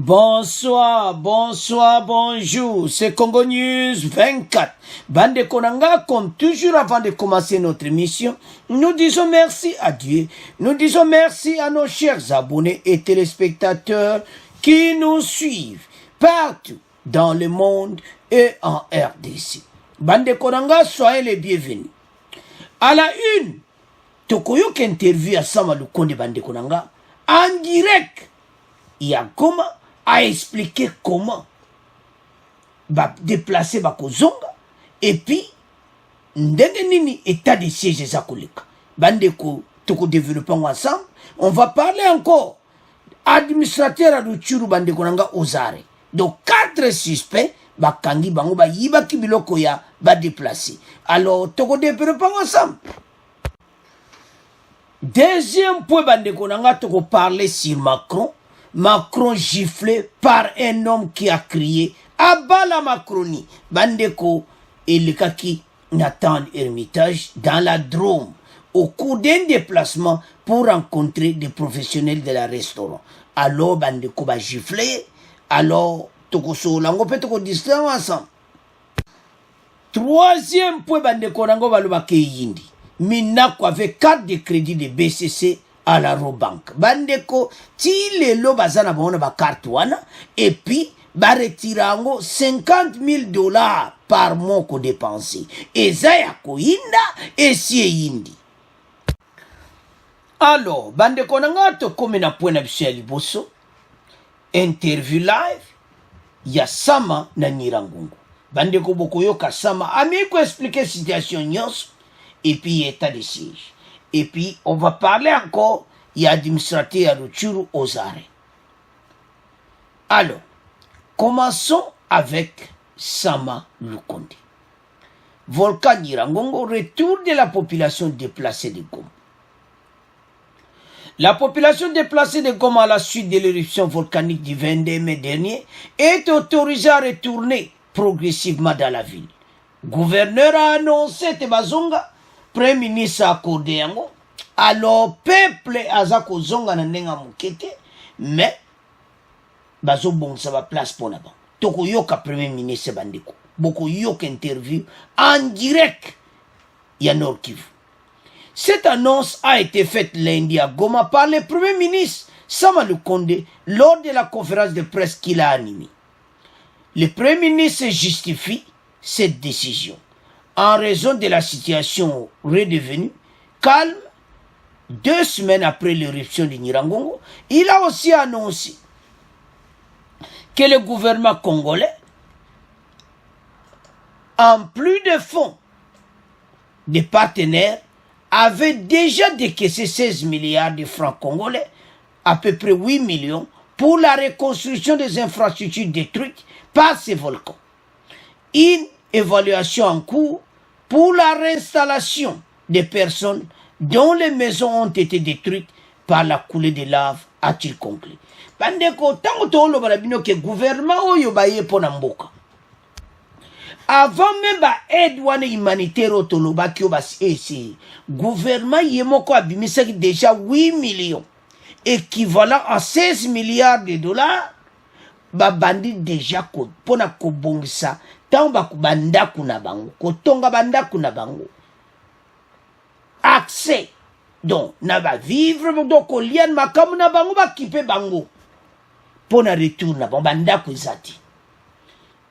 Bonsoir, bonsoir, bonjour, c'est Congo News 24. Bande Konanga, comme toujours avant de commencer notre émission, nous disons merci à Dieu, nous disons merci à nos chers abonnés et téléspectateurs qui nous suivent partout dans le monde et en RDC. Bande Konanga, soyez les bienvenus. À la une, Tokoyok interview à Sama Lukonde Bande Konanga, en direct, il y a comment a expliqué comment déplacer Bakozonga et puis ndenge nini état de siège za koleka bandeko toko développer ensemble. On va parler encore administrateur à Rutshuru bandeko nanga Ozare. Donc 4 suspects bakangi bango ba yiba kibiloko ya ba déplacer. Alors toko développer ensemble. Deuxième point bandeko nanga toko parler sur Macron. Macron giflé par un homme qui a crié abat la Macronie. Bandeko et le kaki Nathan Hermitage dans la Drôme au cours d'un déplacement pour rencontrer des professionnels de la restaurant. Alors bandeko ba giflé. Alors toko so lango pe toko distant ensemble. Troisième point bandeko nango balobake yindi. Minako avec 4 de crédit de BCC à la Robank. Bandeko, ti le lo bazana baona ba carte wana, et puis, ba retirango $50,000 par mois ko dépenser. Et zaya ko inda, et si yindi. Alors, bandeko nanga to comme na point na biso ya liboso, interview live, ya Sama na Nirangungu. Bandeko bokoyoka Sama, ami ko expliquer situation nyonso, et puis état de siège. Et puis, on va parler encore, il y a administrateur à Rutshuru Ozare. Alors, commençons avec Sama Lukonde. Volcan Nirangongo, retour de la population déplacée de Goma. La population déplacée de Goma à la suite de l'éruption volcanique du 22 mai dernier est autorisée à retourner progressivement dans la ville. Gouverneur a annoncé Tebazonga, Premier ministre a accordé yango. Alors peuple azako zonga na ndenga mukete, mais bazo bon ça va place pour là-bas. Toko yoka premier ministre bandiko. Boko yoka interview en direct ya Nord Kivu. Cette annonce a été faite lundi à Goma par le premier ministre Sama Lukonde lors de la conférence de presse qu'il a animée. Le premier ministre justifie cette décision en raison de la situation redevenue calme 2 semaines après l'éruption de Nirangongo. Il a aussi annoncé que le gouvernement congolais, en plus de fonds de partenaires, avait déjà décaissé 16 milliards de francs congolais, à peu près 8 millions, pour la reconstruction des infrastructures détruites par ces volcans. Une évaluation en cours pour la réinstallation des personnes dont les maisons ont été détruites par la coulée de lave a-t-il conclu. Bandeko, tango tolo balabino ke gouvernement oyo baye pona mboka. Avant même ba aide wana humanitaire otoloba ki obasi ese, gouvernement yemoko abimisaki déjà 8 millions, équivalent à 16 milliards de dollars, ba bandi déjà ko pona ko bongisa tamba ku bandaku na bango, ko tonga bandaku na bango. Accès donc na ba vivre donc ko lian makamu na bango ba kipe bango pona retour na bandaku ezati.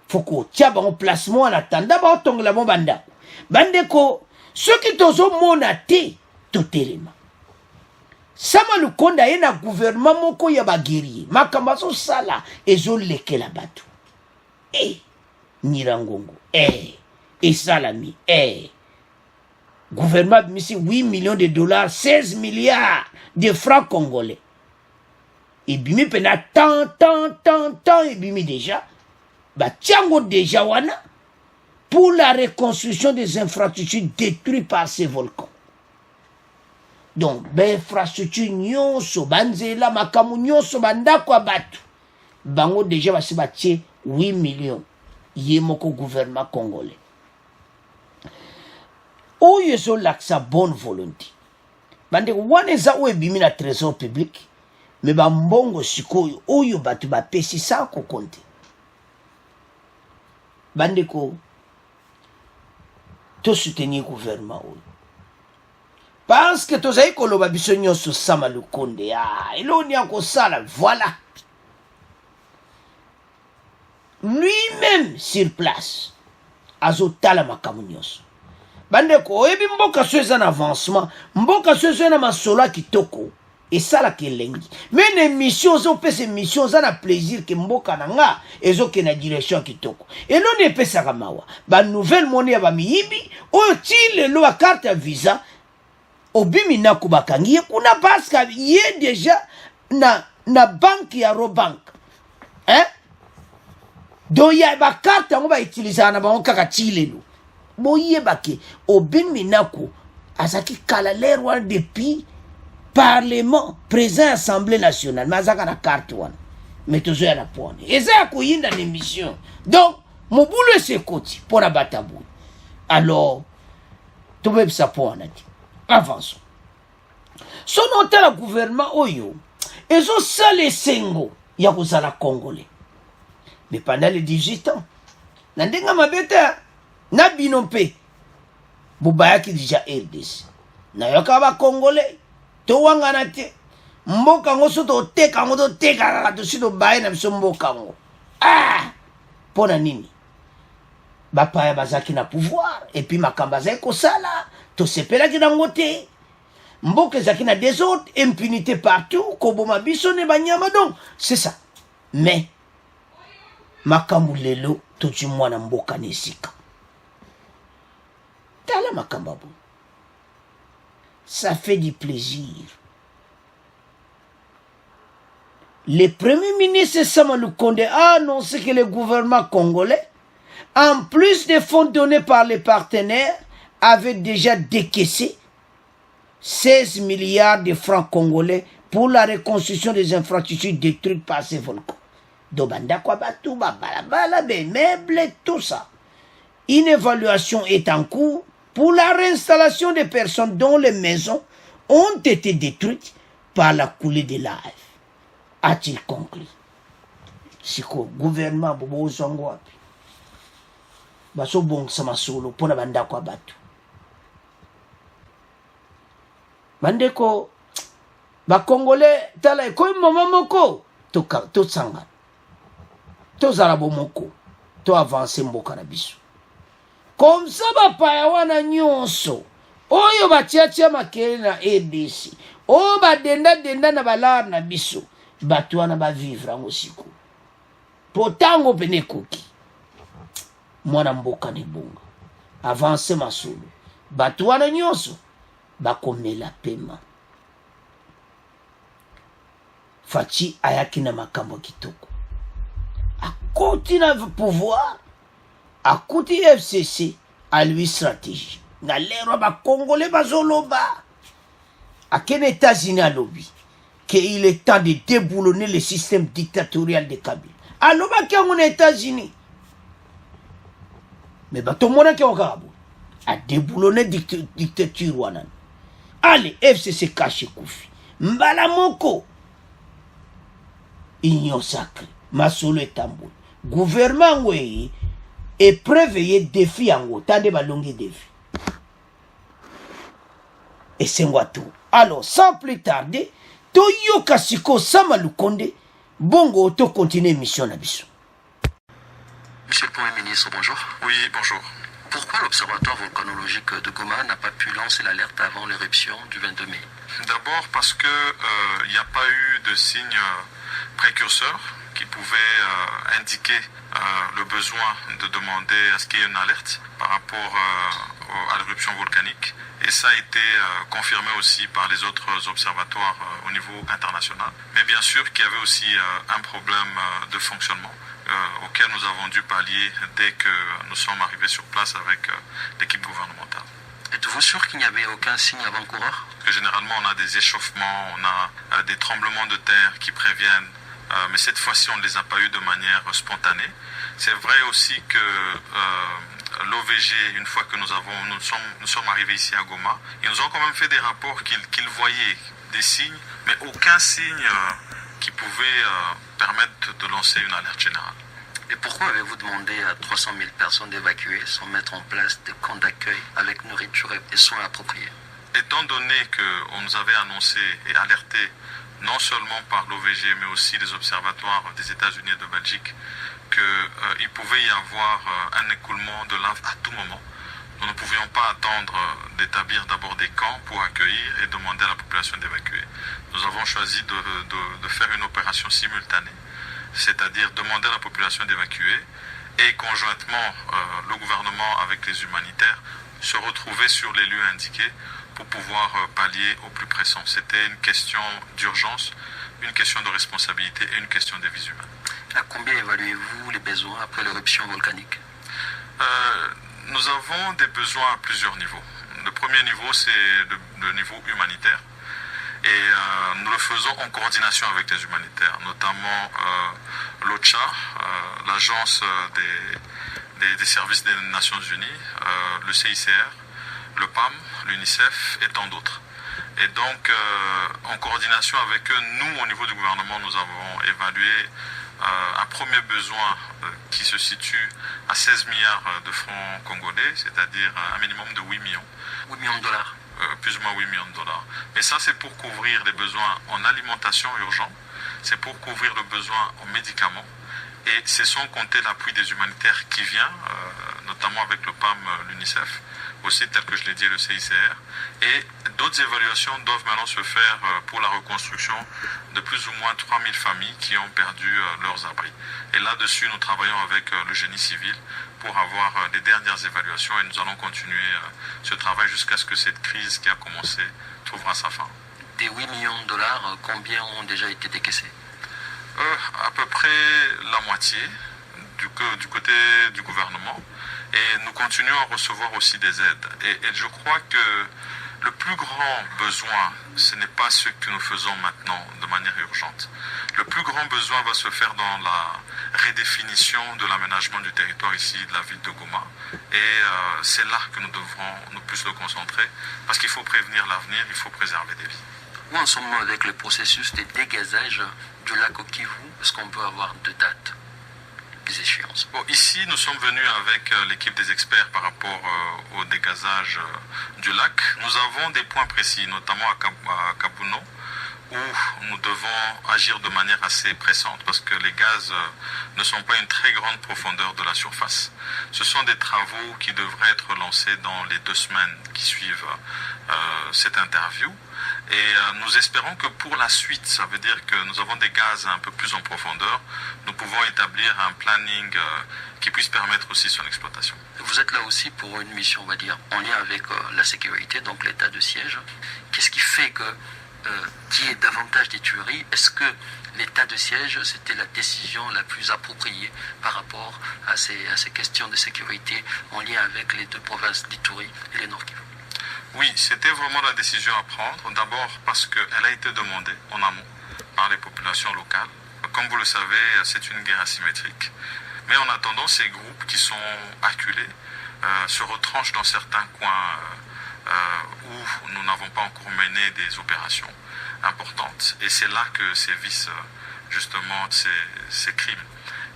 Foko tia bango placement en attendant ba tonga bon bandaku. Bandeko ceux qui tozo mona te totelema. Sama Lukonde ye na gouvernement moko ya ba guerrier. Makamba so sala ezo lekela batu. Nirangongo, et Salami, gouvernement mis 8 millions de dollars, 16 milliards de francs congolais. Et bimi pena tant, et bimi déjà, bah tiango déjà wana, pour la reconstruction des infrastructures détruites par ces volcans. Donc, ben infrastructure nyonso, banzela, makamu nyonso, bandako abatu. Bango déjà va se battre 8 millions. Yemoko gouvernement congolais. Où y a sa bonne volonté. Bande wane za ou ebimi na trésor public. Mais mbongo sikoyo oyo batu bapesi sans kokonte. Bandeko to soutenir gouvernement oyo. Parce que tozali koloba biso nyonso Sama Lukonde eloni akosala voilà. Lui-même sur place azotala makambo nyonso. Bandeko oyebi mboka so eza na avancement, mboka so eza na masolo kitoko esala kelengi. Mais na émission ozopesa émission oza na plaisir ke mboka na nga ezoke na direction kitoko. Eloni epesaka mawa ba nouvelle monnaie ya bamiyibi oyo ti lelo ba carte ya visa obimi na kubakangi ye kuna parce que ye déjà na banque ya Robank. Donc ya ba carte ngo ba utiliser na bango kaka ti lelo. Boyeba ke obimi na ku azaki kala lerwa depuis Parlement, président Assemblée nationale, mazaka na carte wana. Mais toujours ya na pone. Eza ya kuyinda l'émission. Donc, mon boulot c'est koti pour la batabu. Alors, tout même ça pour en dit. Avançons. Son hôtel à gouvernement oyo, ils ont salé sengo ya kozala congolais. Mais pendant les 18 ans, nandenga mabeta na binompe. Bubaya ki déjà RDC. Na yoka ba congolais. Towangana te mboka ngo so to teka ngo to teka kaka to sito baye na biso mboka ngo pona nini bapaya bazaki na pouvoir et puis makamba za kosala to sepelaki na ngote mboka ezaki na désordre impunité partout koboma biso ne banyama donc c'est ça mais makambu lelo to ti mwana mboka nesika tala makamba bo. Ça fait du plaisir. Le premier ministre Sama Lukonde a annoncé que le gouvernement congolais, en plus des fonds donnés par les partenaires, avait déjà décaissé 16 milliards de francs congolais pour la reconstruction des infrastructures détruites par ces volcans. Dobanda Kwabatu, Babalabala, des meubles, tout ça. Une évaluation est en cours pour la réinstallation des personnes dont les maisons ont été détruites par la coulée de lave. A-t-il conclu? Si le gouvernement bobo zongo api baso bon sama solo pona banda kwa batu bandeko ba congolais tala ko mama moko to sanga to zala bomoko to avancer mboka na biso. Comme ça, bapaya wana nyonso oyo batiatia makele na ABC oyo badenda na balar na biso batu wana bavivre yango siku potango pene koki mwana mboka ne bonga avance masolo batu wana nyonso bakomela pema. Faci ayaki na makambo kitoko akoti na pouvoir akuti FCC à lui stratégie. Na lero ba congolais bazoloba. À quel États-Unis à lobby qu'il est temps de déboulonner le système dictatorial de Kabila. Aloba ki en États-Unis. Mais ba tomona ki okabo. A déboulonner dictature wana. Allez, FCC cache koufi. Mbala moko. Union sacrée. Masolo etambo. Gouvernement wey et préveiller défi en autant de balongi défi. Et c'est moi tout. Alors, sans plus tarder, Toyo Kasiko Sama Lukonde, bongo auto continue mission na biso. Monsieur le Premier ministre, bonjour. Oui, bonjour. Pourquoi l'Observatoire volcanologique de Goma n'a pas pu lancer l'alerte avant l'éruption du 22 mai? D'abord parce que il n'y a pas eu de signes précurseurs qui pouvaient indiquer le besoin de demander à ce qu'il y ait une alerte par rapport à l'éruption volcanique. Et ça a été confirmé aussi par les autres observatoires au niveau international. Mais bien sûr qu'il y avait aussi un problème de fonctionnement auquel nous avons dû pallier dès que nous sommes arrivés sur place avec l'équipe gouvernementale. Êtes-vous sûr qu'il n'y avait aucun signe avant-coureur? Parce que généralement on a des échauffements, on a des tremblements de terre qui préviennent, mais cette fois-ci on ne les a pas eu de manière spontanée. C'est vrai aussi que l'OVG, une fois que nous sommes arrivés ici à Goma, ils nous ont quand même fait des rapports qu'ils voyaient des signes, mais aucun signe qui pouvaient permettre de lancer une alerte générale. Et pourquoi avez-vous demandé à 300 000 personnes d'évacuer sans mettre en place des camps d'accueil avec nourriture et soins appropriés? Étant donné qu'on nous avait annoncé et alerté, non seulement par l'OVG, mais aussi les observatoires des États-Unis et de Belgique, qu'il pouvait y avoir un écoulement de lave à tout moment, nous ne pouvions pas attendre d'établir d'abord des camps pour accueillir et demander à la population d'évacuer. Nous avons choisi de faire une opération simultanée, c'est-à-dire demander à la population d'évacuer et conjointement le gouvernement avec les humanitaires se retrouver sur les lieux indiqués pour pouvoir pallier au plus pressant. C'était une question d'urgence, une question de responsabilité et une question de vies humaines. À combien évaluez-vous les besoins après l'éruption volcanique? Nous avons des besoins à plusieurs niveaux. Le premier niveau, c'est le niveau humanitaire. Et nous le faisons en coordination avec les humanitaires, notamment l'OCHA, l'agence des services des Nations Unies, le CICR, le PAM, l'UNICEF et tant d'autres. Et donc, en coordination avec eux, nous, au niveau du gouvernement, nous avons évalué un premier besoin qui se situe à 16 milliards de francs congolais, c'est-à-dire un minimum de 8 millions. 8 millions de dollars. Plus ou moins 8 millions de dollars. Mais ça, c'est pour couvrir les besoins en alimentation urgente, c'est pour couvrir le besoin en médicaments, et c'est sans compter l'appui des humanitaires qui vient, notamment avec le PAM, l'UNICEF, aussi tel que je l'ai dit, le CICR. Et d'autres évaluations doivent maintenant se faire pour la reconstruction de plus ou moins 3000 familles qui ont perdu leurs abris. Et là-dessus, nous travaillons avec le génie civil pour avoir les dernières évaluations et nous allons continuer ce travail jusqu'à ce que cette crise qui a commencé trouvera sa fin. Des 8 millions de dollars, combien ont déjà été décaissés? À peu près la moitié du côté du gouvernement. Et nous continuons à recevoir aussi des aides. Et je crois que le plus grand besoin, ce n'est pas ce que nous faisons maintenant de manière urgente. Le plus grand besoin va se faire dans la redéfinition de l'aménagement du territoire ici de la ville de Goma. Et c'est là que nous devrons nous plus nous concentrer, parce qu'il faut prévenir l'avenir, il faut préserver des vies. Où en sommes-nous avec le processus de dégazage du lac au Kivu? Est-ce qu'on peut avoir de dates, des échéances? Bon, ici, nous sommes venus avec l'équipe des experts par rapport au dégazage du lac. Nous avons des points précis, notamment à Kabuno, où nous devons agir de manière assez pressante parce que les gaz ne sont pas à une très grande profondeur de la surface. Ce sont des travaux qui devraient être lancés dans les 2 semaines qui suivent cette interview. Et nous espérons que pour la suite, ça veut dire que nous avons des gaz un peu plus en profondeur, nous pouvons établir un planning qui puisse permettre aussi son exploitation. Vous êtes là aussi pour une mission, on va dire, en lien avec la sécurité, donc l'état de siège. Qu'est-ce qui fait que qu'il y ait davantage des tueries? Est-ce que l'état de siège, c'était la décision la plus appropriée par rapport à ces questions de sécurité en lien avec les 2 provinces d'Ituri et les Nord Kivu? Oui, c'était vraiment la décision à prendre. D'abord parce qu'elle a été demandée en amont par les populations locales. Comme vous le savez, c'est une guerre asymétrique. Mais en attendant, ces groupes qui sont acculés se retranchent dans certains coins où nous n'avons pas encore mené des opérations importantes. Et c'est là que sévissent justement ces crimes.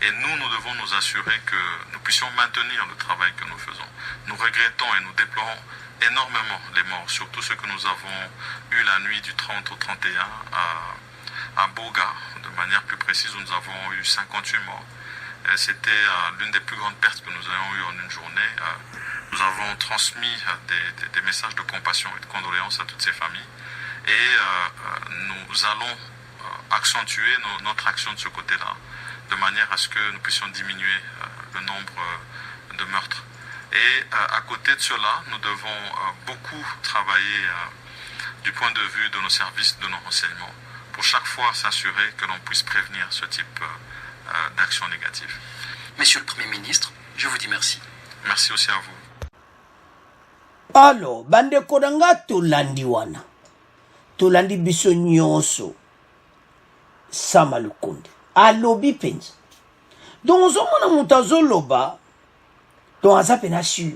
Et nous devons nous assurer que nous puissions maintenir le travail que nous faisons. Nous regrettons et nous déplorons énormément les morts, surtout ceux que nous avons eu la nuit du 30 au 31 à Boga, de manière plus précise, où nous avons eu 58 morts. C'était l'une des plus grandes pertes que nous ayons eues en une journée. Nous avons transmis des messages de compassion et de condoléances à toutes ces familles et nous allons accentuer notre action de ce côté-là, de manière à ce que nous puissions diminuer le nombre de meurtres. Et à côté de cela, nous devons beaucoup travailler du point de vue de nos services, de nos renseignements, pour chaque fois s'assurer que l'on puisse prévenir ce type d'actions négatives. Monsieur le Premier ministre, je vous dis merci. Merci aussi à vous. Alors, bandeko na nga tolandi wana. Tolandi biso nyonso. Sama Lukonde. Alobi penza. Donc, ozomona mutu azoloba. Donc, aza pena sûr.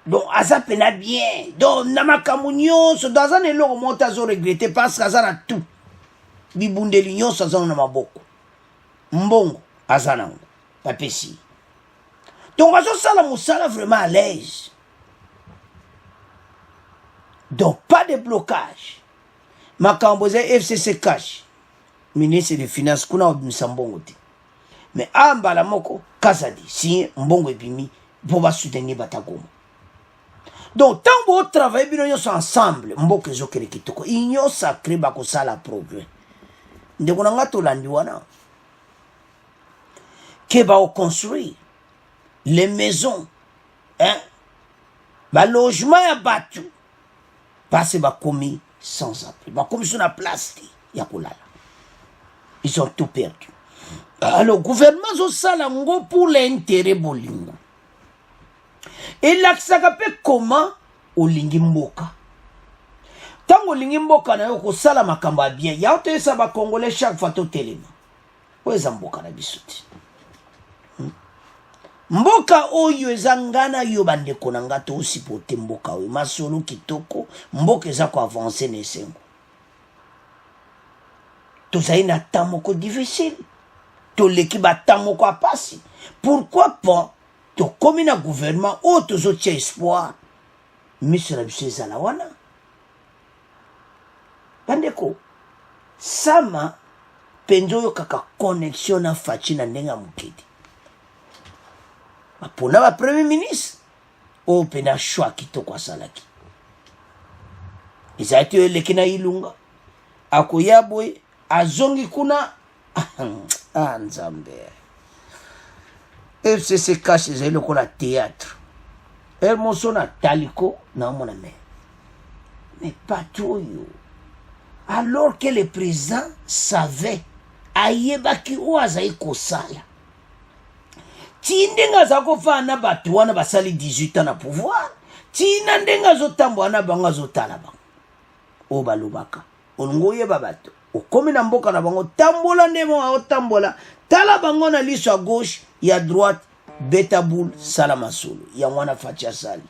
Donc, aza pena bien. Donc, na makambo nyonso. Donc, aza na eloko moko azo regrete parce que aza na tout. bibundeli nyonso aza na maboko mbongo aza nango bapesi donc bazosala mosala vraiment à l'aise. Donc pas de blocage. Makambo za FCC cash ministre des finances kuna obimisa mbongo te mais ambala moko kasadi si mbongo ebimi pour ba soutenir Batagoma. Donc tant que vous travaillez bien ensemble mboka ezokele kitoko union sacrée bakosala progrès ndeko nanga tolandi wana ke ba construire les maisons hein ba logement ya batu parce ba komi sans abri ba komi sur la place ya kolala ils ont tout perdu. Alors le gouvernement zo sala ngo pour l'intérêt bolingo et l'aksaka pe comment olingi mboka tango olingi mboka na yo ko sala makamba bien ya otesa ba congolais chaque fois to telema weza mboka na bisuti mboka oyo ezangana yo bandeko na ngato osipote mboka oyo masolo kitoko mboka eza ko avancer nesengo tozali na tamoko difficile toleki batamoko apasi pourquoi pas to komi na gouvernement o tozotia espoir miso na biso ezala wana bandeko sama penzo oyo kaka connexion na faci na ndenge ya mokedi mpona ba premier ministre oyo mpena choix kitoko asalaki ezali te oyo eleki na ilunga akoya boye azongi kuna nzambe FCC cache ezali lokola théâtre moso na taliko na omona mais pas tout yo alors que le président savait ayebaki oyo azali kosala ti ndenge aza kofana bato wana basali 18 ans na pouvoir tina ndenge azotambola na bango azotala bango oyo balobaka olingo oyeba bato okomi na mboka na bango tambola ndemo aotambola tala bango na liso ya gauche ya droite beta boule sala masolo ya mwana faci asali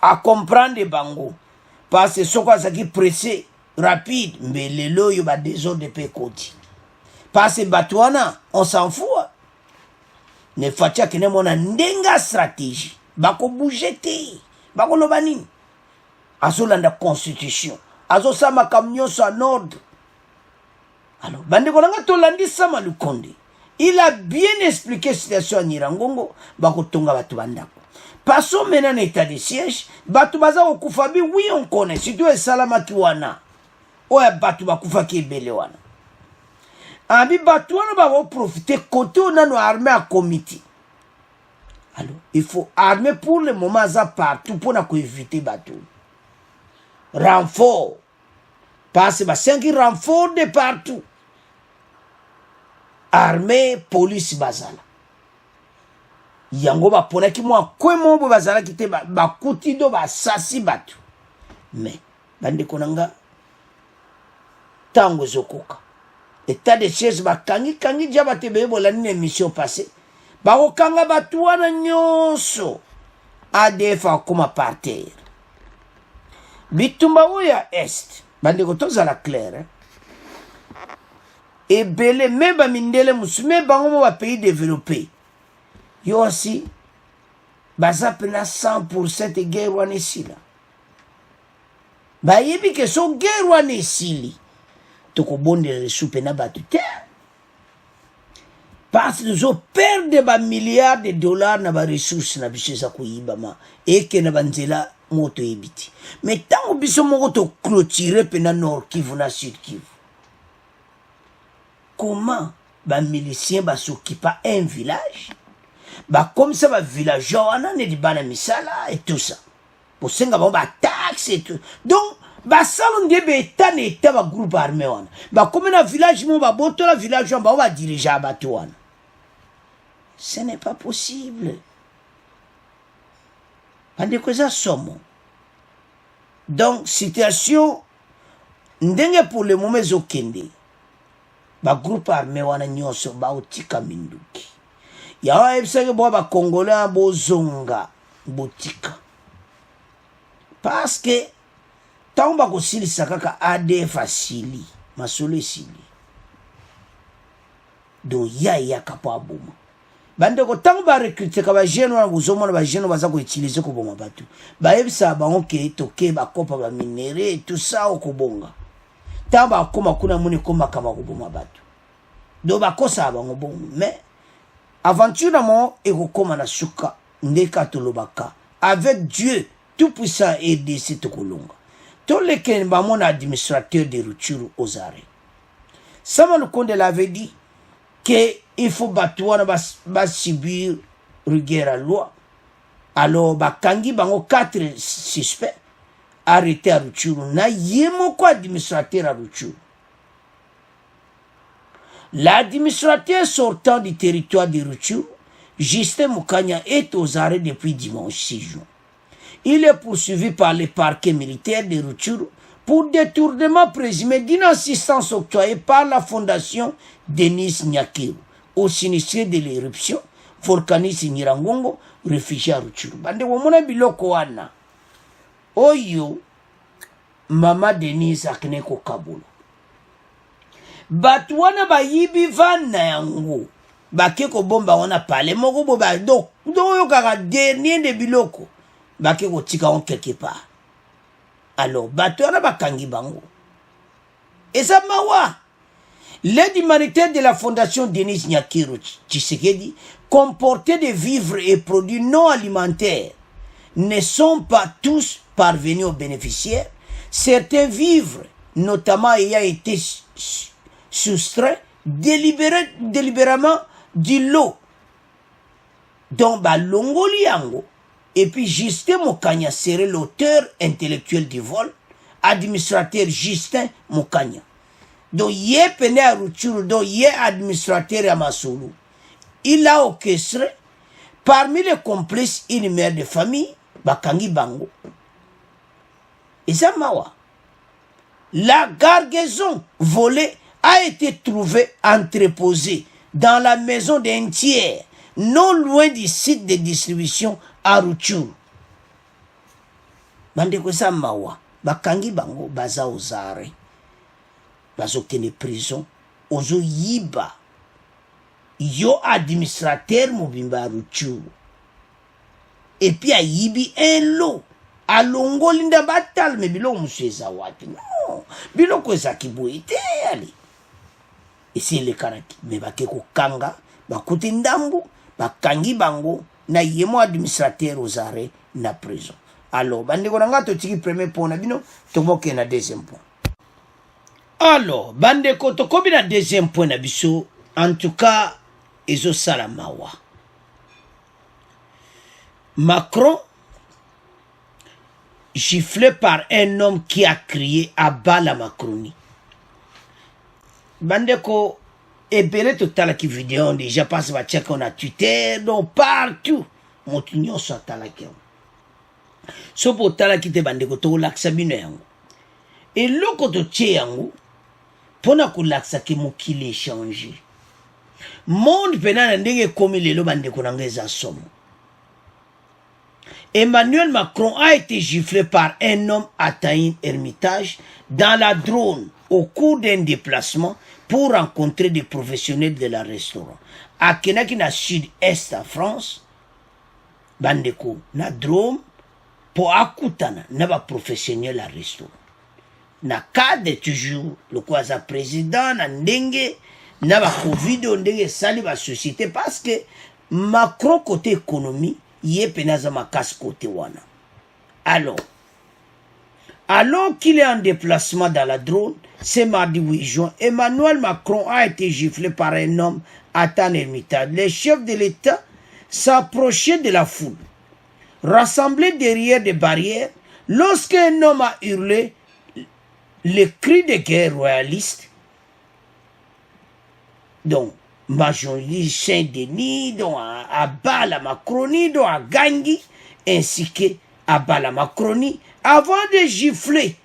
a comprendre bango parce que soko azaki pressé rapide mbelelo oyo badésordre mpe ekoti parce que bato wana on s'en fout ne faci akende mona ndenge stratégie bakobouge te bakoloba nini azolanda constitution azosala makambo nyonso en ordre. Alors bandeko nanga tolandi Sama Lukonde il a bien expliqué situation à Nirangongo bakotonga batu bandako passo maintenant en état de siège batu baza okufa bi oui on connaît surtout esalama kiwana oya batu bakufa ki ebele wana abi batu wana ba profiter côté on a no armée à comité. Alors il faut armer pour le moment ça partout pour na ko éviter batu renfort parce que 5 renforts de partout armée police bazala yango baponaki mwa kwemo bo bazala kite bakuti do basasi batu mais bandeko nanga tango zokoka état de siège bakangi dia batebe bolani na émission passée bakokanga batu wana nyonso ADF akoma par terre bitumba oya est bandeko tozala clair et belé même bamindele musume bango mo ba pays développé yo aussi baza pena 100% de guerre wana esila bayebi ke so guerre wana esili tokobondela lesupe na batu te parce que nous perdre ba milliards de dollars na ba ressources na biso za koyibama eke na banzela moto ebiti mais tango biso moko to clôturer pena Nord Kivu na Sud Kivu. Comment ba miliciens ba s'occupa un village ba comme ça ba villageois wana ne di bana misala et tout ça pour senga ba taxe et tout donc ba salon de beta ne ta ba groupe armé wana ba comme na village mo ba boto la village ba diriger abato wana ce n'est pas possible ande ko za somo donc situation ndenge pour le moment zokende ba groupe armé wana nyonso ba otika minduki ya ebisenge bo ba congolais bozonga botika parce que tant ba kosilisa kaka ADF asili masolo esili donc ya kapo aboma bandeko ntango barecruteka bajeune wana bozomona bajeune baza koutilize koboma bato bayebisaka bango ke toke bakopa baminere tout ça okobonga ntango bakoma kuna moni komakama koboma bato donc bakosaka bango bongo mais aventure na mo ekokoma na suka ndeka tolobaka avec Dieu tout puissant et RDC tokolonga tolekeni bamona administrateur de Rutshuru aux arrêts Sama Lukonde l'avait dit qu'il faut battre subir rigueur à loi. Alors, Bakangi bango 4 suspects arrêtés à Rutshuru. Na yemo ko administrateur à Rutshuru. L'administrateur sortant du territoire de Rutshuru, Justin Mukanya, est aux arrêts depuis dimanche 6 juin. Il est poursuivi par le parquet militaire de Rutshuru pour détournement présumé d'une assistance octroyée par la fondation Denis Nyakiru au sinistré de l'éruption volcanique Nyiragongo, réfugié à Rutshuru. Bande womona biloko wana. Oyo mama Denis akneko Kabula. Batu wana bayibi vana yango. Bakeko bomba wana pale moko boba do yo kaka dernier de biloko. Bakeko tika on quelque part. Alors, batu wana bakangi bango. Et ça mawa. L'aide humanitaire de la fondation Denis Nyakiru Tshisekedi comportait des vivres et produits non alimentaires ne sont pas tous parvenus aux bénéficiaires. Certains vivres, notamment ayant été soustraits délibérément du lot dont Balongoli Yango. Et puis Justin Mukanya serait l'auteur intellectuel du vol, administrateur Justin Mukanya. Donc il est pené à Rutshuru, donc il est administrateur à Masulu. Il a orchestré parmi les complices une mère de famille, Bakangi Bango. Et ça mawa. La cargaison volée a été trouvée entreposée dans la maison d'un tiers, non loin du site de distribution à Rutshuru. Bandeko sa mawa. Bakangi bango baza ozare. Bazo kene prison. Ozo yiba. Yo administrateur mobimba Rutshuru. Et puis a yibi un lot. Alongo linda batal me bilo museza wapi. Non. Bilo kweza kibuite ali. Et c'est le karaki. Me bakeko kanga. Bakuti ndambu. Bakangi bango. Na yemo administrateur aux arrêts na prison. Alors, bande konanga to tiki premier point na bino, to moke na deuxième point. Alors, bande ko to kobi na deuxième point na biso, en tout cas, ezo salamawa. Macron, giflé par un homme qui a crié à bas la Macronie. Bande ko et bien tout à l'heure qui vidéo déjà passe va checker on a Twitter donc partout mon union soit à la guerre so pour tala qui te bande ko to laksa bino yango et loko to tie yango pona ko laksa ke mokili changer monde pena ndenge komi lelo bande ko nangeza somo. Emmanuel Macron a été giflé par un homme atteint Hermitage dans la Drôme au cours d'un déplacement pour rencontrer des professionnels de la restaurant. À Kenaki na sud-est à France, bandeko na Drôme pour akutana na ba professionnel la restaurant. Na cadre toujours le kwaza président na ndenge na ba Covid ndenge sali ba société parce que Macron côté économie yé penaza makas côté wana. Alors qu'il est en déplacement dans la Drôme, ce mardi 8 juin, Emmanuel Macron a été giflé par un homme atteint Hermitage. Les chefs de l'État s'approchaient de la foule, rassemblés derrière des barrières, lorsqu'un homme a hurlé le cri de guerre royaliste. Donc, Majoli Saint-Denis, donc à bas la Macronie, donc à Gangui, ainsi qu'à bas la Macronie, avant de gifler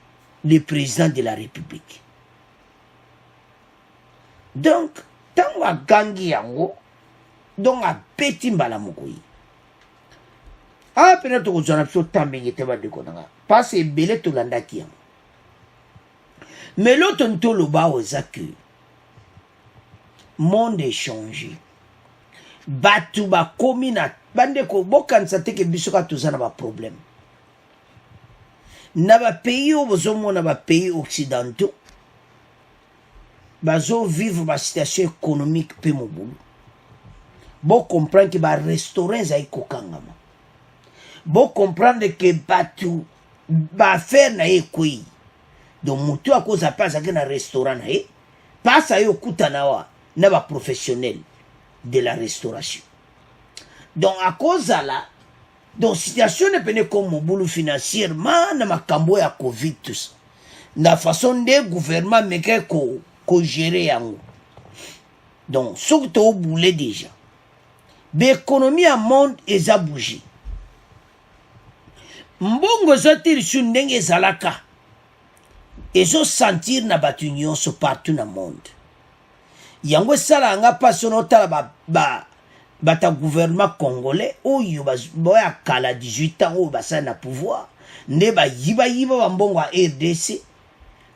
le président de la République. Donc, tant à Gangui yango, donc à Petit Mbalamokoyi. Ah, peut-être que vous en avez tant bien été de konanga. Parce que belé to landaki yango. Mais l'autre ntoloba oza que monde est changé. Batu ba komi na bandeko bokanisa te ke biso ka toza na ba problème. Na ba pays o bozomona ba pays occidentaux bazo vivre ba situation économique pe mobulu. Bo comprendre que ba restaurant za ikokangama. Bo comprendre que batu ba faire na ekoi. Donc mutu akoza pasa ke na restaurant na e pasa yo kutana wa na ba professionnel de la restauration. Donc à cause de là, donc situation n'est pas comme mobulu financièrement na makambo ya Covid tout ça. Na façon de gouvernement meke ko gérer yango. Donc ce que tu boulé déjà. L'économie à monde est à bouger. Mbongo zotir sur ndenge zalaka. Et zo sentir na batu nyonso partout na monde. Yango sala nga pasono tala bata gouvernement congolais oyo boya kala 18 ans o basa na pouvoir ne ba yiba bambongo a RDC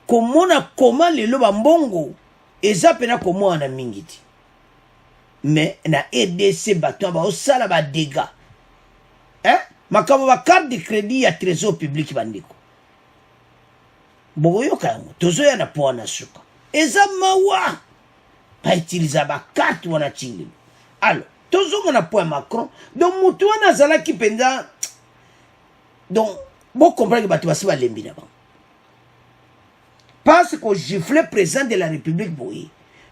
komona comment lelo bambongo eza pena komona mingiti mais na RDC bato ba osala ba dégâts makamo ba carte de crédit ya trésor public bandiko boyo kango tozo ya na po na suka eza mawa ba utiliser ba carte wana chingeli. Alors toujours on a point Macron donc mutuana zala ki penda donc bon comprendre que batu basi ba lembi na ba parce que gifle président de la République boye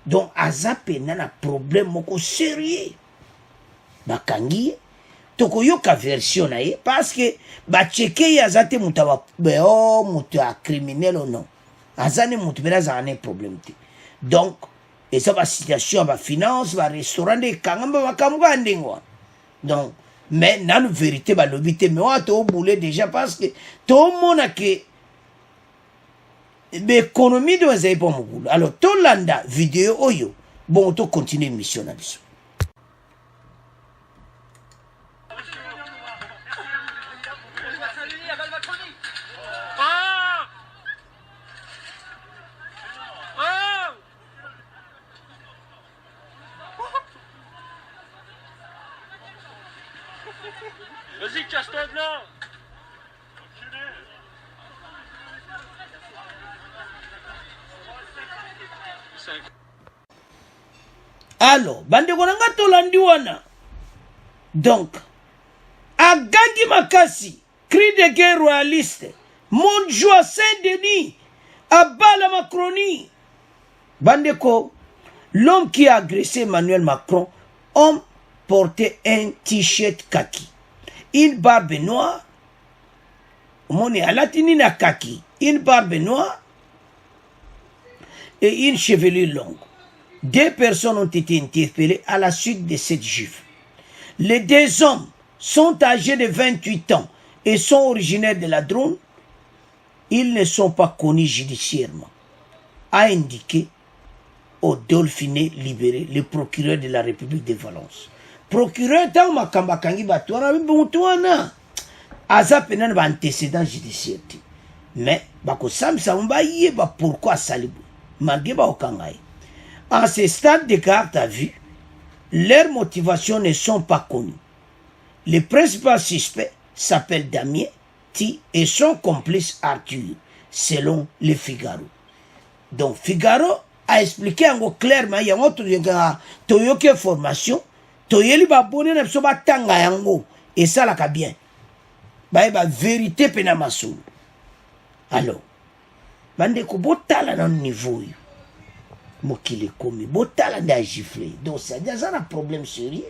donc aza pena na problème moko sérieux bakangi toko yoka version na ye parce que ba checker ya zate mutaba oh mutu a criminel ou non azane mutu bela za un problème te donc et ça va situation va finance va restaurant de kangamba va kamga ndingwa donc mais dans vérité va lobité mais on to boulé déjà parce que tout le monde a que l'économie de zay pour boulot alors tout landa vidéo oyo bon to continuer mission na biso. Vas-y, casse-toi de là. Alors, bande konanga tolandi wana. Donc, Agagi Makasi, cri de guerre royaliste, Montjoie Saint-Denis, abat la Macronie. Bandeko, l'homme qui a agressé Emmanuel Macron, homme portait un t-shirt kaki, une barbe noire, moni à latinina kaki, une barbe noire et une chevelure longue. 2 personnes ont été interpellées à la suite de cette gifle. Les 2 hommes sont âgés de 28 ans et sont originaires de la Drôme. Ils ne sont pas connus judiciairement, a indiqué au Dauphiné libéré le procureur de la République de Valence. Procureur ta makamba kangi batwana bimutwana aza pena ba antécédent judiciaire mais bako samsa mba yeba pourquoi salibu mangeba okangai. En ce stade de garde à vue, leurs motivations ne sont pas connues. Le principal suspect s'appelle Damien Ti et son complice Arthur, selon le Figaro. Donc Figaro a expliqué en clairement il y a autre toyoke formation toyeli ba bonne na so ba tanga yango et ça la ka bien. Ba vérité pena masou. Alors bande ko botala na niveau yo. Mokile komi botala nda gifler. Donc ça déjà un problème sérieux.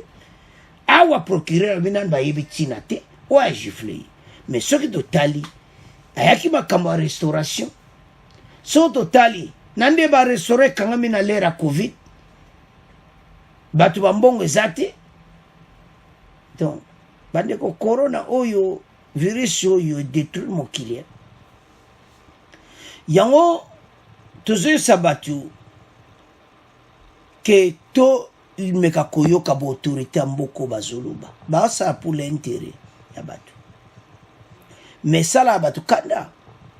Awa procureur binan ba yebi tinate o a gifler. Mais ce qui totali ayaki ba kama restauration. So totali nande ba restaurer kanga mina l'era Covid. Batu bambongo ezate. Donc bande ko corona oyo virus oyo détruit mokile. Yango toujours sabatu que to il me kakoyo ka bo autorité mboko bazoloba. Ba ça pour l'intérêt ya batu. Mais ça là batu kanda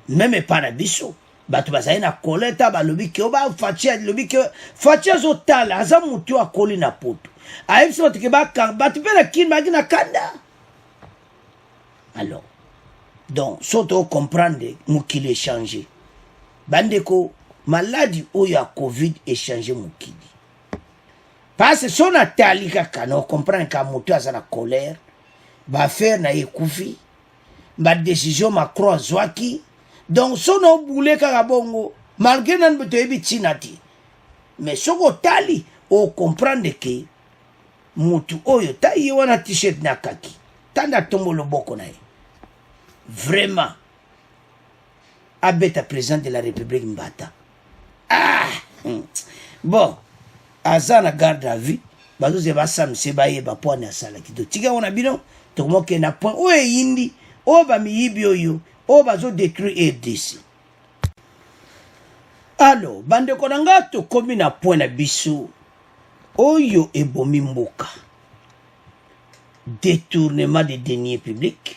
même pas na biso bato bazali na koleta balobi ke oba fatia lobi ke fatia zotala aza mutu akoli na poto ayebisi bato ke bato mpe na kini baki na kanda. Alors donc so tocomprendre mokili échange bandeko maladi oyo ya covid échange mokili parce que so natali kaka na ocomprendre ka moto aza na colère baaffaire na ye ekufi badécision Macron azwaki. Donc so na obule kaka bongo malgré nani boto yebi ntina te mais soko otali ocomprendre ke motu oyo ta ye wana t-shirt na kaki tanda tombo loboko na ye vraiment abeta président de la république mbata. Bon aza na garde à vue bazoze basamisi bayeba pwani asalaki to tika wana bino tokomoke na point oyo eyindi oyo bamiyibi oyo oyo bazodétruire RDC. Alors bandeko na nga tokomi na point na biso oyo ebomi mboka, détournement de deniers publics.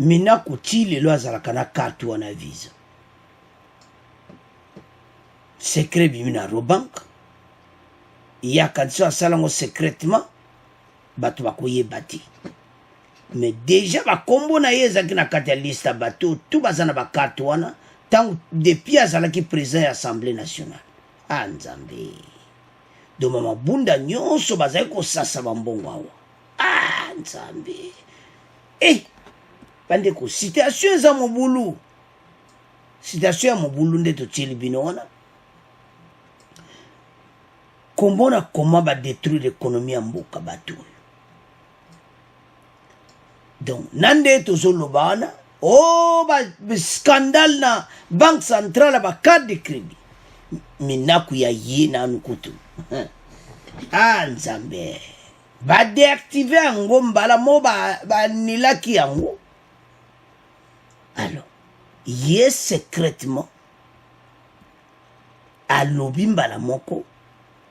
Mina kuti lelo azalaka na carte wana visa secret bimi na Robank yakanisi asalango secrètement bato bakoyeba te mais déjà bakombo na ye ezalaki na kati ya liste ya bato tu baza na bakarte wana ntango depuis azalaki président ya assemblée nationale. Nzambe doma mabunda nyonso bazali kosasa bambongo awa. Nzambe bandeko situation eza mobulu, situation ya mobulu nde totieli bino wana kombona koma badétruire économie ya mboka bato oyo. Donc nande tozoloba wana scandale na banque centrale ba carte de crédit minaku ya ye nanu kutu. Nzambe badeactive yango mbala mo banilaki yango. Alors ye secrètement alobi mbala moko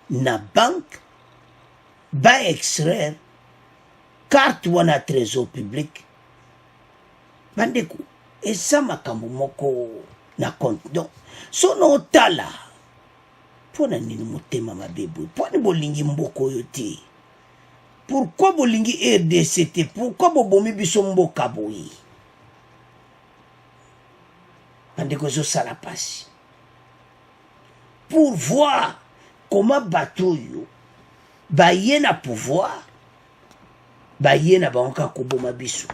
na banque ba extraire carte wana trésor public. Bandeko eza makambo moko na compte. Donc so no tala pona nini motema mabebo poni bolingi mboko oyo te. Pourquoi bolingi RDC te? Pourquoi bobomi biso mboka boyi? Bandeko zo sala pasi pour voir comment bato yo baye na pouvoir baye na banka koboma biso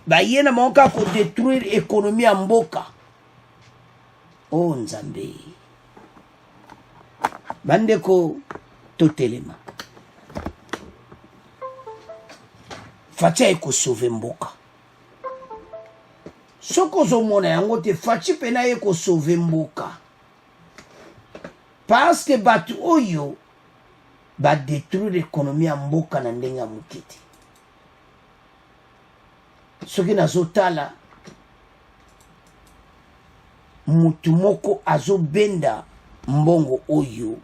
baye na banka ko détruire économie ya mboka. Nzambe bandeko totelema fatia eko sauver mboka. Soko zomona yango te fachi pena eko sauver mboka parce que bato oyo ba détruire économie ya mboka na ndenge ya mokete. Soki nazotala mutu moko azobenda mbongo oyo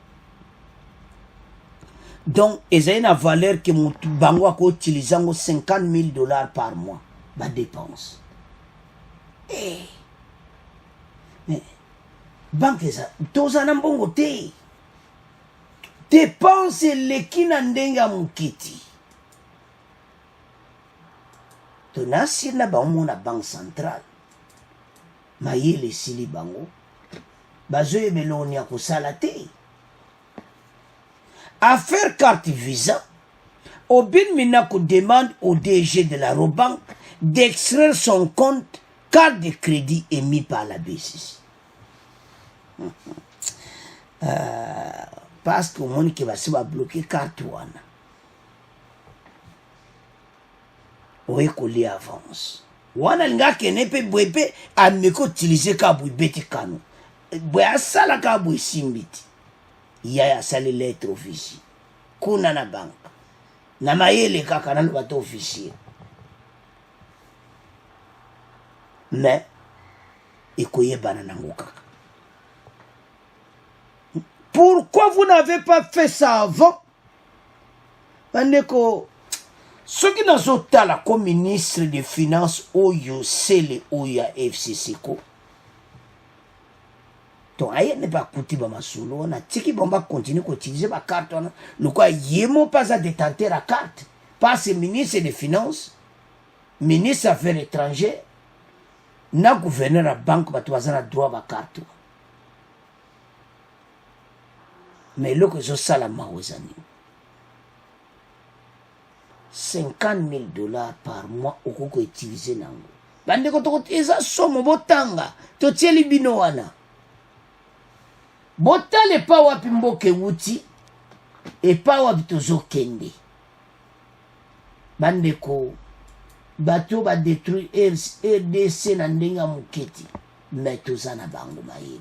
donc ezali na valeur que mutu bango akoutilize yango $50,000 par mois ba dépense. Mais banque eza toza na mbongo te dépense eleki na ndenge ya mokiti. Tonasi na bango na banque centrale mayele esili bango bazoyebela oni ya kosala te. Affaire carte visa Obin Minako demande au DG de la Robank d'extraire son compte carte de crédit émis par la BCC. Parce que mon qui va se bloquer carte wana. Oye koli avance. Wana linga kenepe bwebe ameko utiliser ka bwibeti kano. Bwe asala ka bwe simbiti. Ya sali lettre officier. Kuna na bank. Na mayele kaka na bato officier. Mais ekoyebana nango kaka. Pourquoi vous n'avez pas fait ça avant? Bandeko, ce qui nous a la comme ministre des Finances, Oyo Sele Oya FCC, donc aye ne pas kuti ba masolo on a tiki bomba continuer à utiliser ba carte on le quoi yemo pas à détenir la carte parce que ministre des finances ministre des affaires étrangères na gouverneur la banque ba toazana droit ba carte mais le que zo sala maozani $50,000 par mois okoko utiliser nango bande ko to eza somo botanga to tieli bino wana botale pa wapi mboke wuti e pa wapi tozokende bande ko bato ba détruire RDC na ndenga muketi mais tozana bango mayele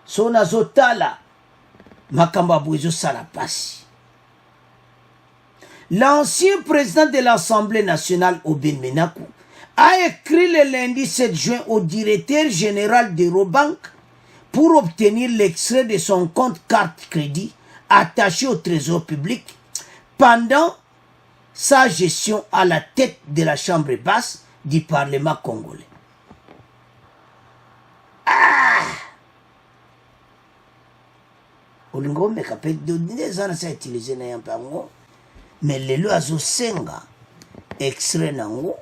so nazotala makambo abwezo sala pasi. L'ancien président de l'Assemblée nationale, Obin Menakou, a écrit le lundi 7 juin au directeur général d'Eurobank pour obtenir l'extrait de son compte carte crédit attaché au trésor public pendant sa gestion à la tête de la chambre basse du Parlement congolais. Olingo mekape des ans ça utilisé na yampango. Mais les lois au senga extrait nango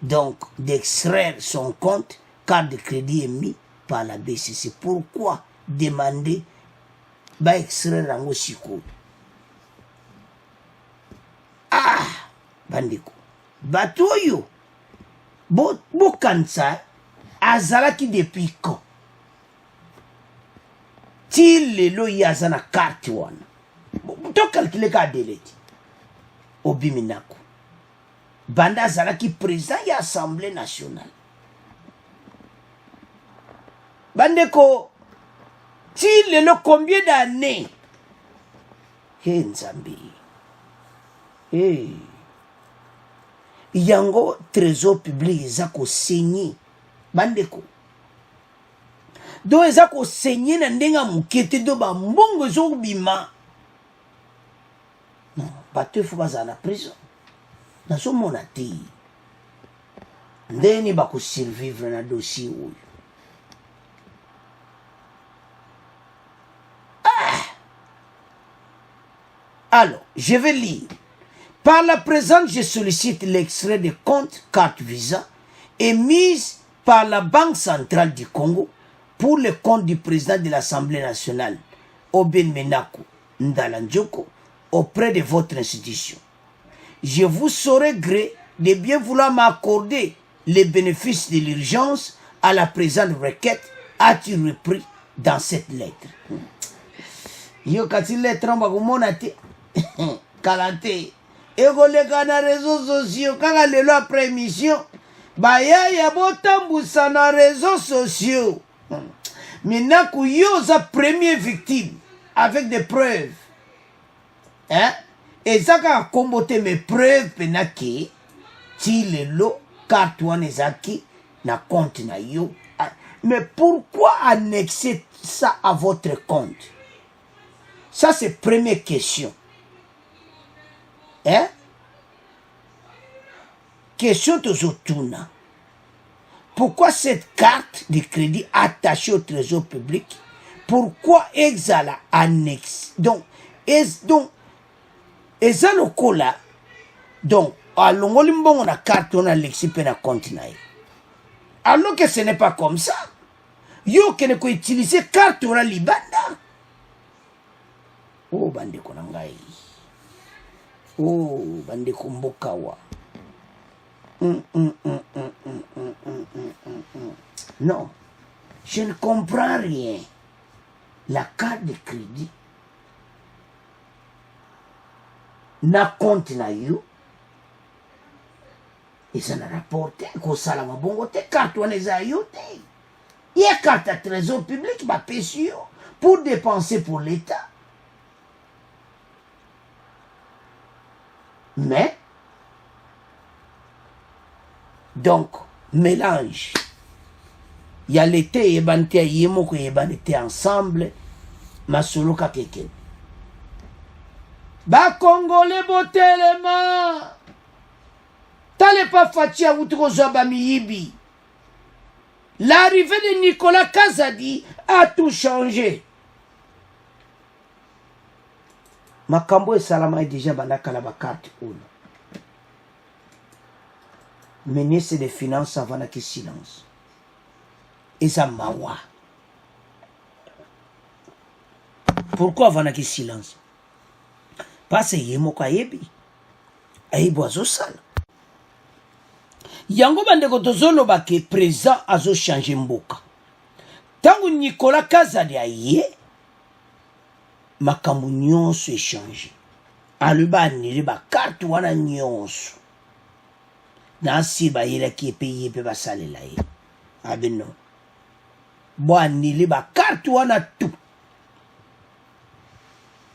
donc d'extraire son compte carte de crédit émis par la BCC. Pourquoi demander ba extraire nango siko? Bandiko batoyo bo kansa azalaki depuis quand til lelo yazana carte wana to calculer ka delete Obiminako banda azalaki président ya Assemblée nationale bandeko til lelo combien d'années Nzambi yango trésor public eza ko signer bandeko do eza ko signer na ndenga mukete do ba mbongo zo bima non bato faut baza na prison na so mona ti ndeni ba ko survivre na dossier oyo alors je vais lire. Par la présente, je sollicite l'extrait de compte carte Visa émise par la Banque centrale du Congo pour le compte du président de l'Assemblée nationale, Obin Menakou Ndalandjoko, auprès de votre institution. Je vous saurai gré de bien vouloir m'accorder les bénéfices de l'urgence à la présente requête, as-tu repris dans cette lettre. Yo kati lettre on va monter kalante. Ekoleka na réseaux sociaux kaka lelo après émission bayaya botambusa na réseaux sociaux Menakou yo za première victime avec des preuves hein et ça ka kombote mes preuves penaki ti lelo carte wana ezaki na compte na yo mais pourquoi annexer ça à votre compte? Ça c'est première question. Hein? Question de Zotuna. Pourquoi cette carte de crédit attachée au trésor public? Pourquoi Exala annexe? Donc, Ezalokola, donc, à l'ongolimbon, on a carte, on a l'exipé na compte na. Alors que ce n'est pas comme ça. Yo qui ne peut utiliser carte, on a libanda. Oh, bande konangai. Oh, bande kumbokawa. Non, je ne comprends rien. La carte de crédit na compte na yo et ça n'a rapporté qu'au salama bongo te carte on les a yoté. Il y a carte à trésor public ba pécio pour dépenser pour l'État. Mais donc mélange. Il y a l'été et bante yemo ko yebanete ensemble masolo ka keke. Ba Congolais botelema. T'allez pas fatia outro zoba miyibi. L'arrivée de Nicolas Kazadi a tout changé. Makambo et Salama est déjà bandakala ba carte ou. Ministre des Finances avant que silence. Et ça mawa. Pourquoi avant que silence? Parce que yemoka yebi. Aibo azo sala. Yango bandeko tozolo ba ke président azo changer mboka. Tangu Nicolas Kazadi aye makambo nyonso échanger. Aluba anile ba carte wana nyonso. Nansi ba yela ki paye pe ba salela ye. Abeno. Bo anile ba carte wana tout.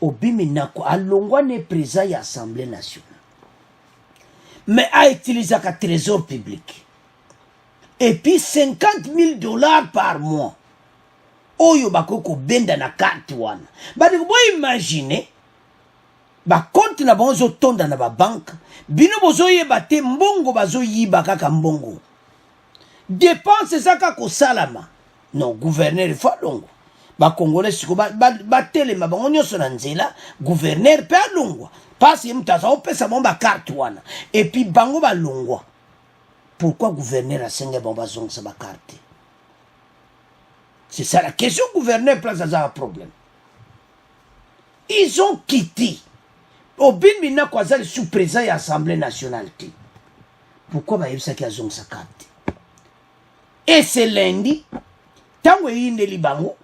Obimi nako alongwa ne président ya Assemblée nationale. Mais a utilisé un trésor public. Et puis 50 000 $ par mois. Oyo bakoko benda na carte wana. Badi ko imaginer ba compte na bonzo tonda na ba banque. Bino bozo yeba te mbongo bazo yiba kaka mbongo. Dépense zaka ko salama. Non, gouverneur falongo. Ba congolais siko ba telema bango nyonso na nzela, gouverneur pe alongwa. Parce que mutaza opesa bomba carte wana. Et puis bango ba longwa. Pourquoi gouverneur a senge bomba zong sa ba carte? C'est ça la question. Gouverneur place à un problème. Ils ont quitté. Au bin mina kwazali sous présent et Assemblée nationale. Pourquoi ba yebisa ki azong sa carte? Et c'est lundi. Tango yinde libango.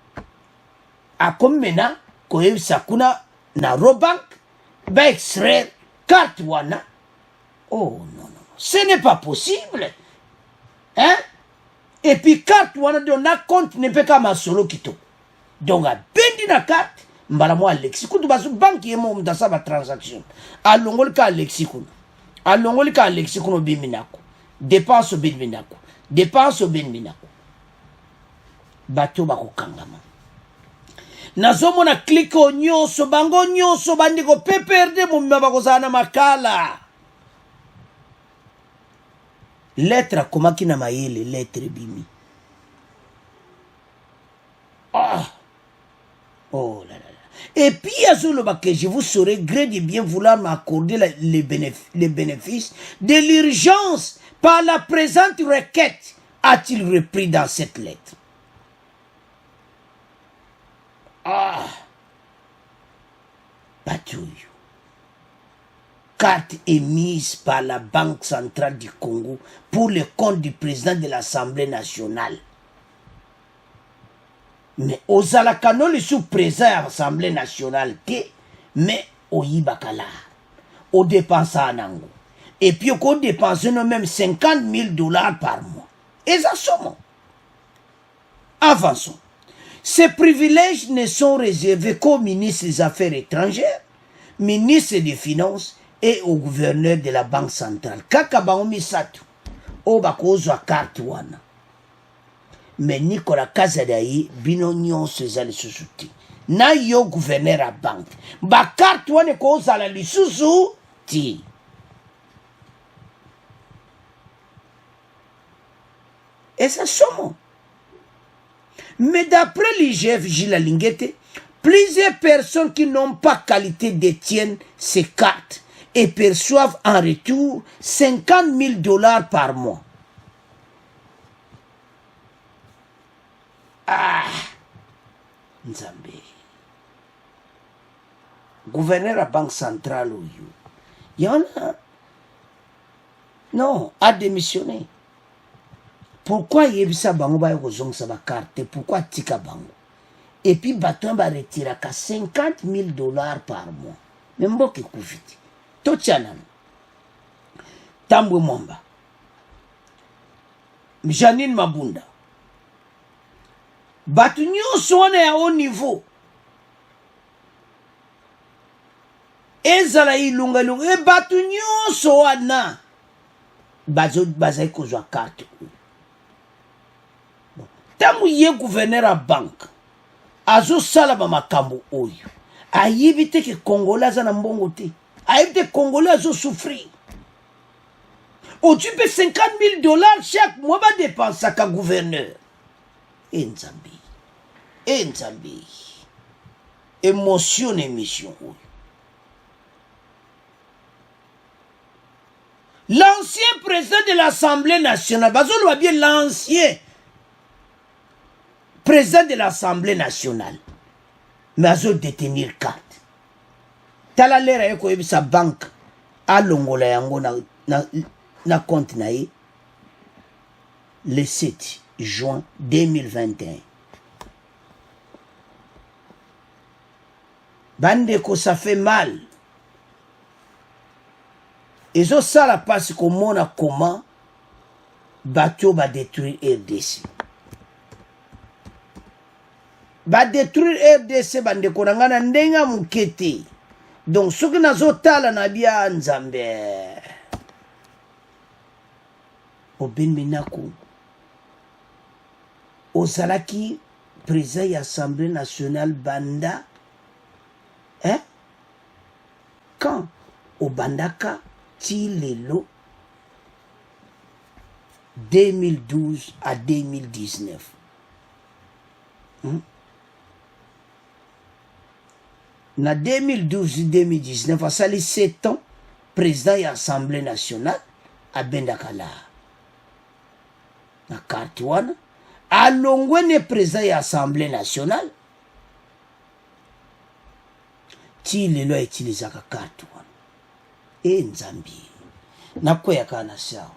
A comme maintenant ko yebisa kuna na Robank ba extraire carte wana. Oh non non, ce n'est pas possible. Hein? Et puis carte wana de na compte ne peut pas masolo kito. Donc a bendi na carte mbala mo Alexis kutu basu banki yemo mdasa ba transaction. Alongoli ka Alexis kuno. Alongoli ka Alexis kuno biminako. Dépense biminako. Dépense biminako. Bato bako kangama. Nazomo na kliko nyonso bango nyonso bandiko PPRD mumba bakozana makala. Lettre komaki na mayele, lettre bimi. Ah. Oh là là. Et puis que je vous saurais gré de bien vouloir m'accorder les bénéfices de l'urgence par la présente requête, a-t-il repris dans cette lettre. Ah. Patouille. Carte émise par la Banque centrale du Congo pour le compte du président de l'Assemblée nationale. Mais aux alakano le sous-président de l'Assemblée nationale, mais au Yibakala, au dépense à Nango. Et puis au dépense même 50 000 $ par mois. Et ça somme. Avançons. Ces privilèges ne sont réservés qu'aux ministres des Affaires étrangères, ministres des Finances et au gouverneur de la Banque centrale. Kaka baomi satu. O bakozo a carte wana. Mais Nicolas Kazadi bino nyonso ezali susuti. Na yo gouverneur a banque. Ba carte wana ko zala lisusu ti. Et ça somme. Mais d'après l'IGF Gilles Linguete, plusieurs personnes qui n'ont pas qualité détiennent ces cartes et perçoivent en retour 50 000 $ par mois. Ah, Nzambe. Gouverneur de la Banque centrale, il y en a. Non, a démissionné. Pourquoi il y a ça bango ba yozong sa ba carte? Pourquoi tika bango? Et puis baton ba retira ka 50 000 $ par mois. Même boke kuviti. Totianan. Tambwe Mwamba. Janine Mabunda. Batu nyonso wana ya haut niveau. Ezala ilunga lunga. E batu nyonso wana. Bazai kozwa carte. Tamu ye gouverneur à banque. Azo salama makambo oyo. Ayibite ke Congolais za na mbongo te. Ayibite Congolais azo souffrir. O tu peux 50 000 $ chaque mois ba dépenser ka gouverneur. Nzambi. Nzambi. Émotion émission. L'ancien président de l'Assemblée nationale, Bazoul va bien l'ancien président de l'Assemblée nationale, mais Bazoul détenir carte. Tala lera yeko sa banque à Longola yango na compte nae le 7 juin 2021. Bandeko, ça fait mal. Et ça la passe comme on a comment bateau va détruire RDC. Va détruire RDC bandeko nangana ndenga mukete. Donc ce que nazo tala na bia Nzambe. Oben Minako. Ozalaki président de l'Assemblée nationale banda. Hein? Quand au Bandaka Tilelo 2012 à 2019. Na 2012-2019, à sali 7 ans, président de l'Assemblée nationale à Bendakala. Na Kartouane, à Longwene président de l'Assemblée nationale. Tilelo a utilisé la carte. Et Nzambi. Nako ya kana sao.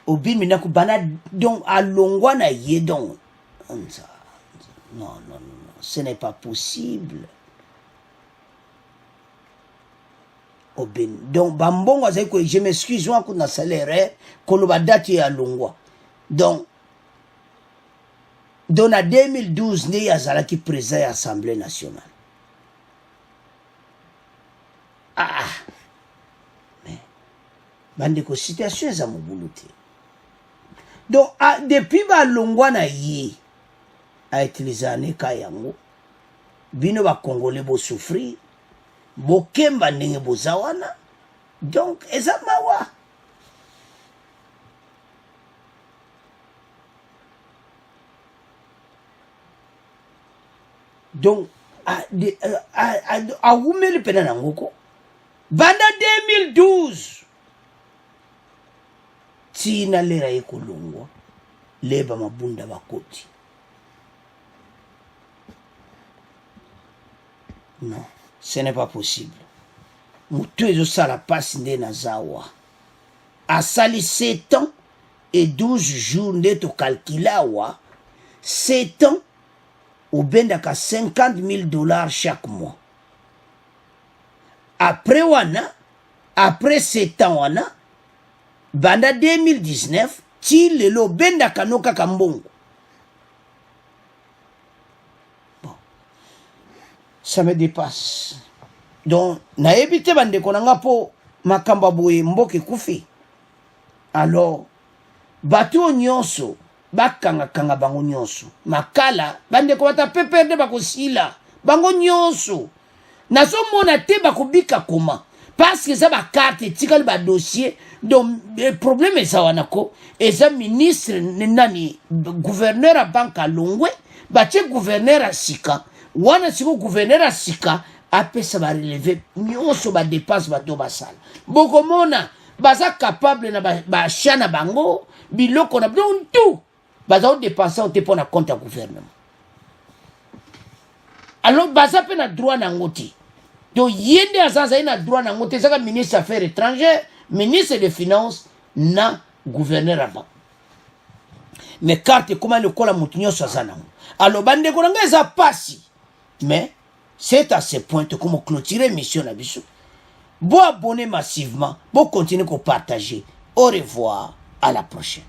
Obi minaku bana donc à Longwana yedon. Non, ce n'est pas possible. Obin. Donc bambongo azeko je m'excuse moi kuna salaire koloba date ya Longwa. Donc dans 2012 né yazalaki président de l'Assemblée nationale. Ah, mais bandeko situation za mobuluté. Donc depuis ba Longwa na yi a utilisé ane kayango bino ba congolais bo souffrir bo kemba ndenge bozawana donc eza mawa. Donc a wumeli pena nangoko banda 2012 tina lera ekolongwa leba mabunda bakoti. Non, ce n'est pas possible. Mutu ezo sala passe nde na zawa. A sali 7 ans et 12 jours nde to calculawa 7 ans ou bendaka $50,000 chaque mois. Après wana, après 7 ans wana, banda 2019, ti lelo benda kanoka kambongo. Bon, ça me dépasse. Donc, na ebite bande konanga po makamba boye mboke kufi. Alors, batu nyonso, bakanga bango nyonso. Makala, bande ko bata peperde bakosila. Bango nyonso. Nazo mona te bakobika koma parce que ça ba carte tikali ba dossier donc le problème est ça wanako et ça ministre nani gouverneur à banque à Longwe ba che gouverneur à Sika wana siko gouverneur à Sika après ça va relever nyonso ba dépense ba to basala boko mona baza capable na ba chana bango biloko na donc tout baza dépenser on te pona compte à gouvernement alors baza pe na droit na ngoti. Donc, yende azaza ina droit na ngote saka ministre des Affaires étrangères, ministre des Finances, na gouverneur avant. Mais carte comment le kola mutunyo sazana. Alors, bande konanga eza pasi. Mais, c'est à ce point que comme clôturer mission na biso. Bon abonner massivement, bon continuer à partager. Au revoir, à la prochaine.